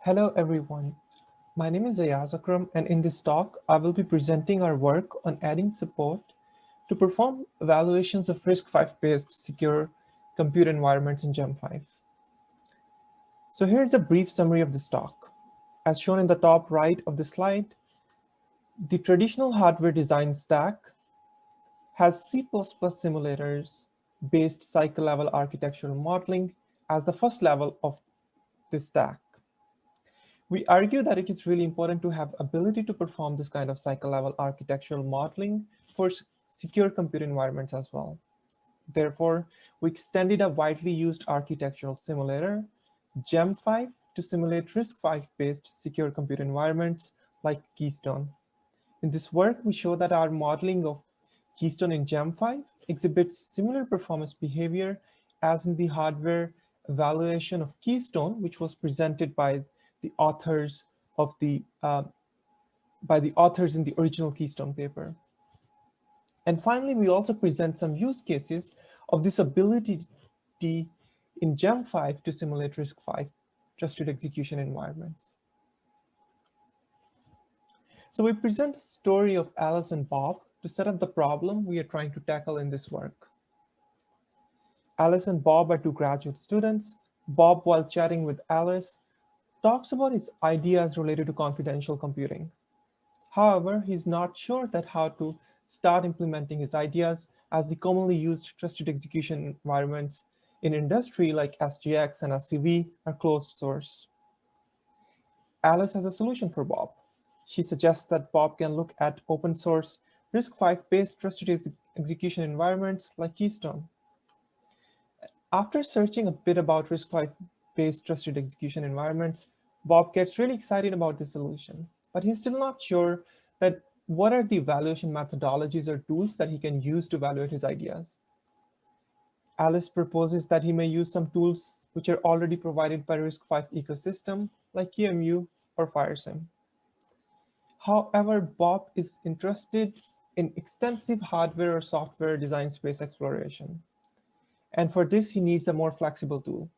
Hello everyone, my name is Ayaz Akram, and in this talk I will be presenting our work on adding support to perform evaluations of RISC-V based secure compute environments in Gem5. So here's a brief summary of this talk. As shown in the top right of the slide, the traditional hardware design stack has C++ simulators based cycle level architectural modeling as the first level of this stack. We argue that it is really important to have ability to perform this kind of cycle level architectural modeling for secure compute environments as well. Therefore, we extended a widely used architectural simulator, Gem5, to simulate RISC-V based secure compute environments like Keystone. In this work, we show that our modeling of Keystone in Gem5 exhibits similar performance behavior as in the hardware evaluation of Keystone, which was presented by the authors of the in the original Keystone paper. And finally, we also present some use cases of this ability in Gem5 to simulate RISC-V trusted execution environments. So we present a story of Alice and Bob to set up the problem we are trying to tackle in this work. Alice and Bob are two graduate students. Bob, while chatting with Alice, talks about his ideas related to confidential computing. However, he's not sure that how to start implementing his ideas, as the commonly used trusted execution environments in industry like SGX and RISC-V are closed source. Alice has a solution for Bob. She suggests that Bob can look at open source RISC-V based trusted execution environments like Keystone. After searching a bit about RISC-V based trusted execution environments, Bob gets really excited about the solution, but he's still not sure that what are the evaluation methodologies or tools that he can use to evaluate his ideas. Alice proposes that he may use some tools which are already provided by RISC-V ecosystem like QEMU or FireSim. However, Bob is interested in extensive hardware or software design space exploration. And for this, he needs a more flexible tool.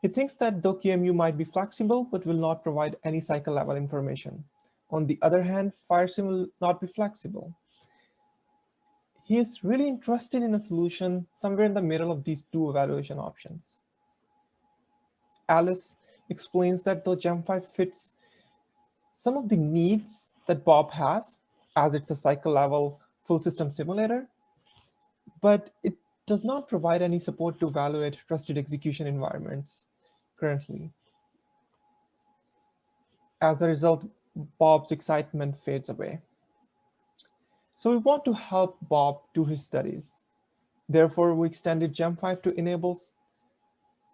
He thinks that though QEMU might be flexible, but will not provide any cycle level information. On the other hand, FireSim will not be flexible. He is really interested in a solution somewhere in the middle of these two evaluation options. Alice explains that though Gem5 fits some of the needs that Bob has, as it's a cycle level full system simulator, but it does not provide any support to evaluate trusted execution environments currently. As a result, Bob's excitement fades away. So we want to help Bob do his studies. Therefore, we extended Gem5 to enable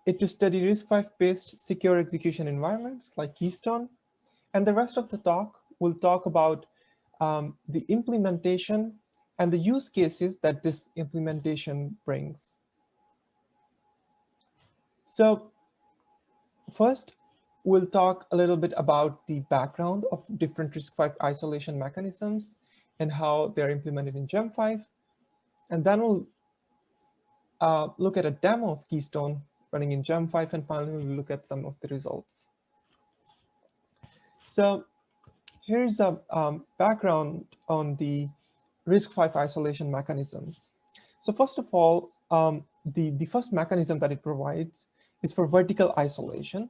it to study RISC-V based secure execution environments like Keystone. And the rest of the talk will talk about the implementation and the use cases that this implementation brings. So first, we'll talk a little bit about the background of different RISC-V isolation mechanisms and how they're implemented in Gem5. And then we'll look at a demo of Keystone running in Gem5, and finally we'll look at some of the results. So here's a background on the RISC-V isolation mechanisms. So first of all, the first mechanism that it provides is for vertical isolation.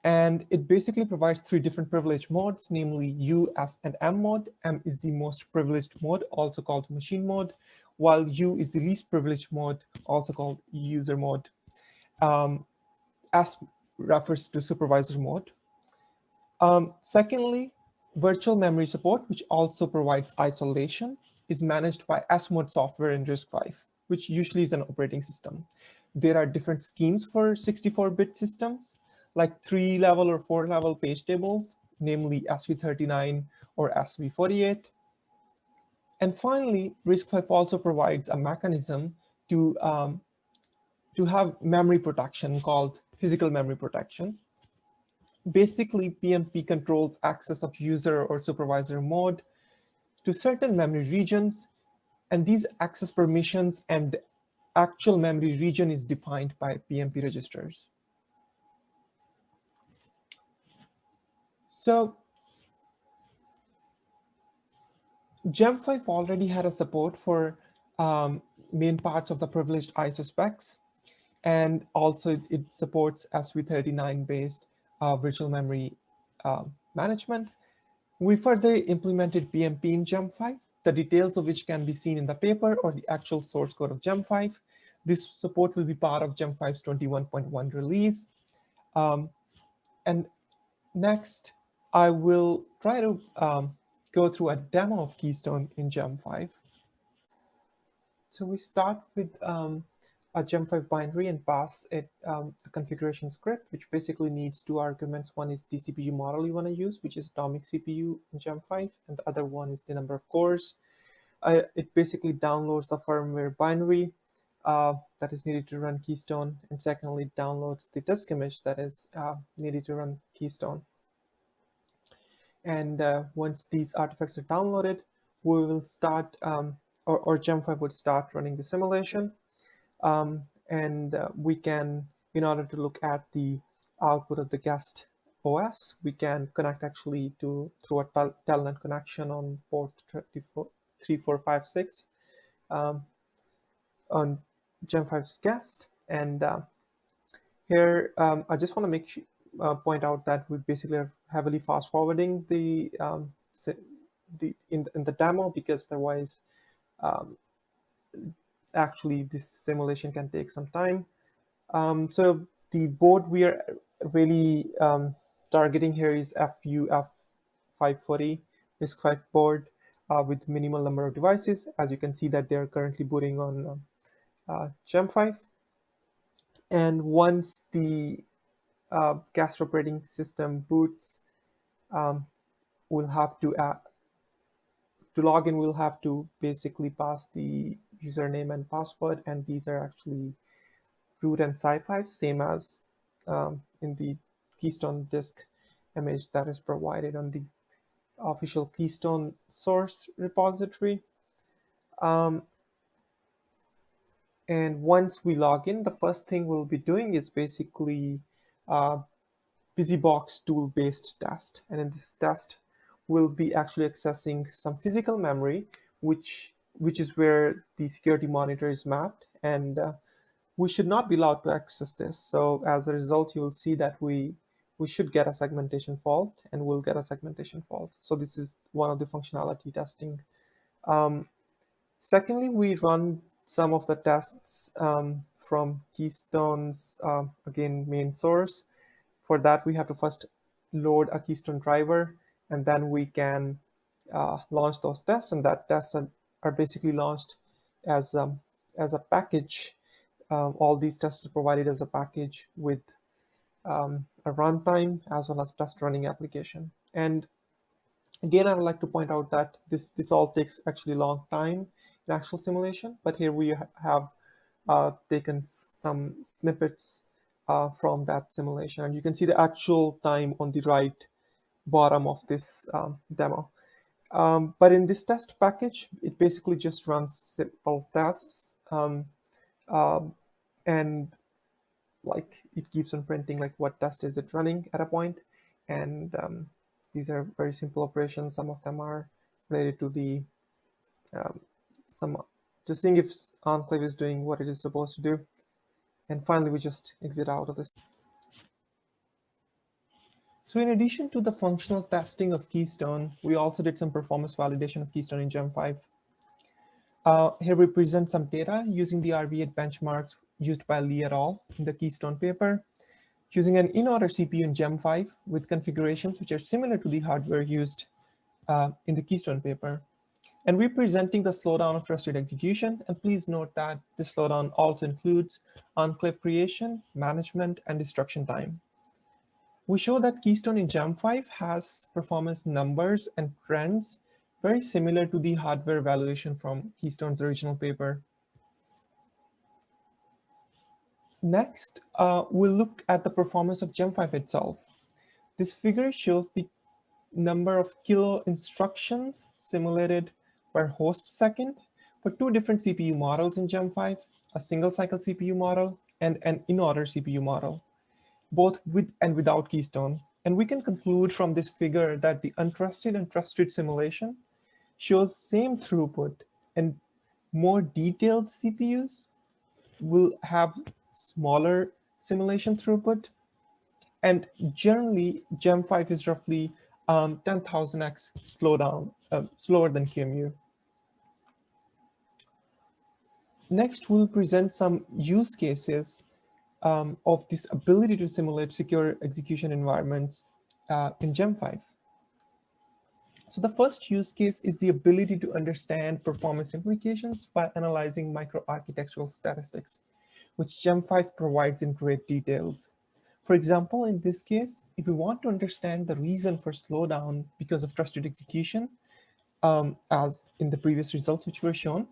And it basically provides three different privilege modes, namely U, S, and M mode. M is the most privileged mode, also called machine mode, while U is the least privileged mode, also called user mode. S refers to supervisor mode. Secondly, virtual memory support, which also provides isolation, is managed by S mode software in RISC-V, which usually is an operating system. There are different schemes for 64-bit systems, like 3-level or 4-level page tables, namely SV39 or SV48. And finally, RISC-V also provides a mechanism to have memory protection called physical memory protection. Basically, PMP controls access of user or supervisor mode to certain memory regions, and these access permissions and the actual memory region is defined by PMP registers. So Gem5 already had a support for main parts of the privileged ISO specs, and also it supports SV39 based virtual memory management. We further implemented PMP in Gem5, the details of which can be seen in the paper or the actual source code of Gem5. This support will be part of Gem5's 21.1 release. And next, I will try to go through a demo of Keystone in Gem5. So we start with a Gem5 binary and pass it a configuration script, which basically needs two arguments. One is the CPU model you want to use, which is atomic CPU in Gem5, and the other one is the number of cores. It basically downloads the firmware binary that is needed to run Keystone, and secondly, downloads the disk image that is needed to run Keystone. And once these artifacts are downloaded, we will start, or Gem5 would start running the simulation. And we can, in order to look at the output of the guest OS, we can connect actually through a telnet connection on port 3456 on Gem5's guest. And here, I just want to point out that we basically are heavily fast forwarding in the demo, because otherwise actually this simulation can take some time. So the board we are really targeting here is FU-F540 RISC-V board with minimal number of devices. As you can see that they are currently booting on Gem5. And once the guest operating system boots, we'll have to log in, we'll have to basically pass the username and password, and these are actually root and sci5, same as in the Keystone disk image that is provided on the official Keystone source repository. And once we log in, the first thing we'll be doing is basically BusyBox tool-based test. And in this test, we'll be actually accessing some physical memory, which is where the security monitor is mapped. And we should not be allowed to access this. So as a result, you will see that we should get a segmentation fault, and we'll get a segmentation fault. So this is one of the functionality testing. Secondly, we run some of the tests from Keystone's, again, main source. For that, we have to first load a Keystone driver, and then we can launch those tests. And that tests are basically launched as a package. All these tests are provided as a package with a runtime as well as test running application. And again, I would like to point out that this all takes actually a long time in actual simulation, but here we have taken some snippets from that simulation, and you can see the actual time on the right bottom of this demo. But in this test package, it basically just runs simple tests, and like it keeps on printing like what test is it running at a point. And these are very simple operations. Some of them are related to the to seeing if Enclave is doing what it is supposed to do. And finally, we just exit out of this. So in addition to the functional testing of Keystone, we also did some performance validation of Keystone in Gem5. Here we present some data using the RV8 benchmarks used by Lee et al. In the Keystone paper, using an in-order CPU in Gem5 with configurations which are similar to the hardware used in the Keystone paper. And we're presenting the slowdown of trusted execution. And please note that this slowdown also includes enclave creation, management, and destruction time. We show that Keystone in Gem5 has performance numbers and trends very similar to the hardware evaluation from Keystone's original paper. Next, we'll look at the performance of Gem5 itself. This figure shows the number of kilo instructions simulated per host second for two different CPU models in Gem5, a single cycle CPU model and an in-order CPU model, both with and without Keystone. And we can conclude from this figure that the untrusted and trusted simulation shows same throughput, and more detailed CPUs will have smaller simulation throughput. And generally, Gem 5 is roughly 10,000x slower than QEMU. Next, we'll present some use cases of this ability to simulate secure execution environments in Gem 5. So the first use case is the ability to understand performance implications by analyzing microarchitectural statistics, which Gem 5 provides in great details. For example, in this case, if we want to understand the reason for slowdown because of trusted execution, as in the previous results which were shown,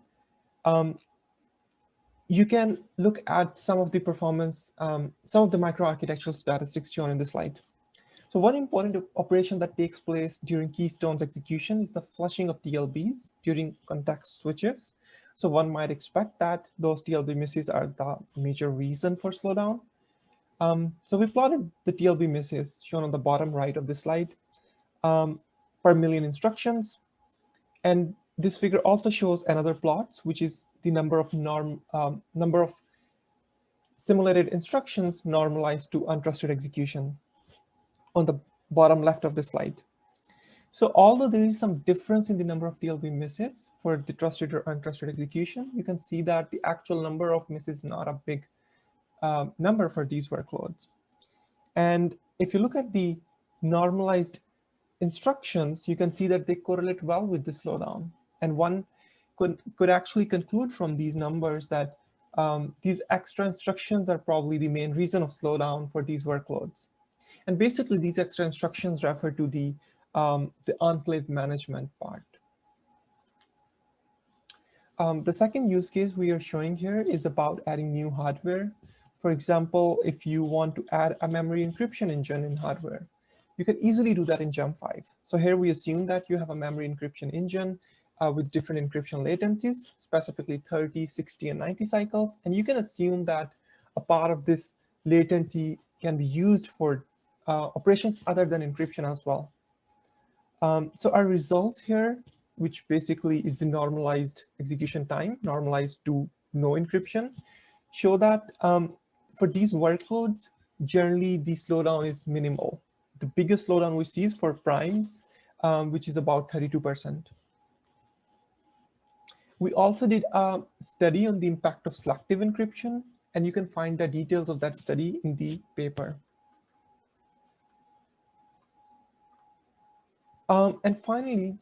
you can look at some of the performance, some of the microarchitectural statistics shown in the slide. So one important operation that takes place during Keystone's execution is the flushing of TLBs during context switches. So one might expect that those TLB misses are the major reason for slowdown. So we plotted the TLB misses shown on the bottom right of the slide per million instructions. And this figure also shows another plot, which is the number of simulated instructions normalized to untrusted execution on the bottom left of the slide. So although there is some difference in the number of TLB misses for the trusted or untrusted execution, you can see that the actual number of misses is not a big number for these workloads. And if you look at the normalized instructions, you can see that they correlate well with the slowdown. And one could actually conclude from these numbers that these extra instructions are probably the main reason of slowdown for these workloads. And basically, these extra instructions refer to the enclave management part. The second use case we are showing here is about adding new hardware. For example, if you want to add a memory encryption engine in hardware, you can easily do that in Gem 5. So here we assume that you have a memory encryption engine with different encryption latencies, specifically 30, 60, and 90 cycles. And you can assume that a part of this latency can be used for operations other than encryption as well. So our results here, which basically is the normalized execution time, normalized to no encryption, show that for these workloads, generally the slowdown is minimal. The biggest slowdown we see is for primes, which is about 32%. We also did a study on the impact of selective encryption, and you can find the details of that study in the paper. And finally,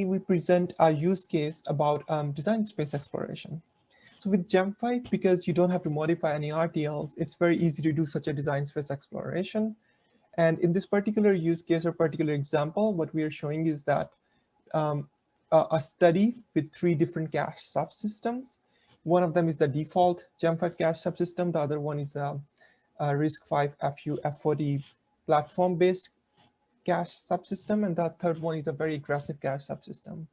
we present a use case about design space exploration. So with Gem 5, because you don't have to modify any RTLs, it's very easy to do such a design space exploration. And in this particular use case or particular example, what we are showing is that a study with 3 different cache subsystems. One of them is the default Gem 5 cache subsystem. The other one is a RISC-V FU F40 platform-based cache subsystem. And the third one is a very aggressive cache subsystem.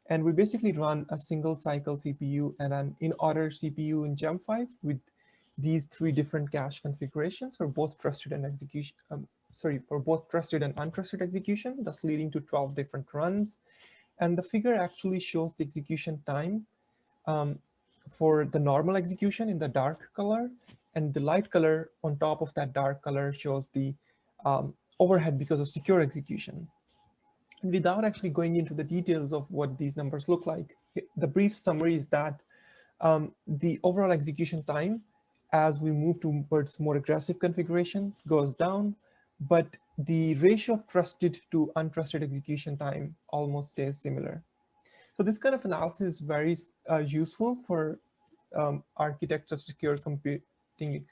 And we basically run a single cycle CPU and an in-order CPU in Gem 5 with these 3 different cache configurations for both trusted and execution. For both trusted and untrusted execution, thus leading to 12 different runs. And the figure actually shows the execution time for the normal execution in the dark color, and the light color on top of that dark color shows the overhead because of secure execution. And without actually going into the details of what these numbers look like, the brief summary is that the overall execution time, as we move towards more aggressive configuration, goes down, but the ratio of trusted to untrusted execution time almost stays similar. So this kind of analysis is very useful for architects of secure computing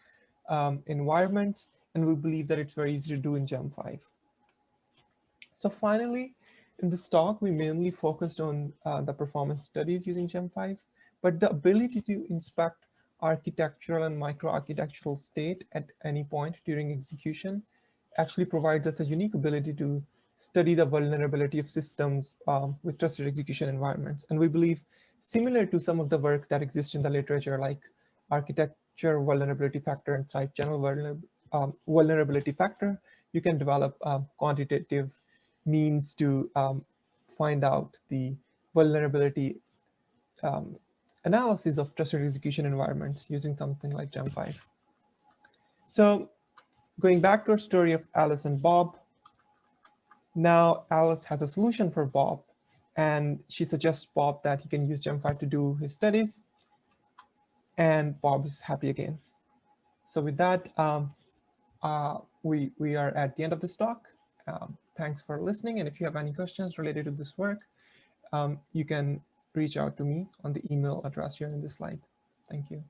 environments, and we believe that it's very easy to do in Gem 5. So finally, in this talk, we mainly focused on the performance studies using Gem 5, but the ability to inspect architectural and microarchitectural state at any point during execution actually provides us a unique ability to study the vulnerability of systems with trusted execution environments. And we believe, similar to some of the work that exists in the literature, like architecture vulnerability factor and side channel vulnerability factor, you can develop quantitative means to find out the vulnerability analysis of trusted execution environments using something like Gem5. So going back to our story of Alice and Bob, now Alice has a solution for Bob, and she suggests Bob that he can use Gem5 to do his studies, and Bob is happy again. So with that, we are at the end of this talk. Thanks for listening, and if you have any questions related to this work, you can reach out to me on the email address here in this slide. Thank you.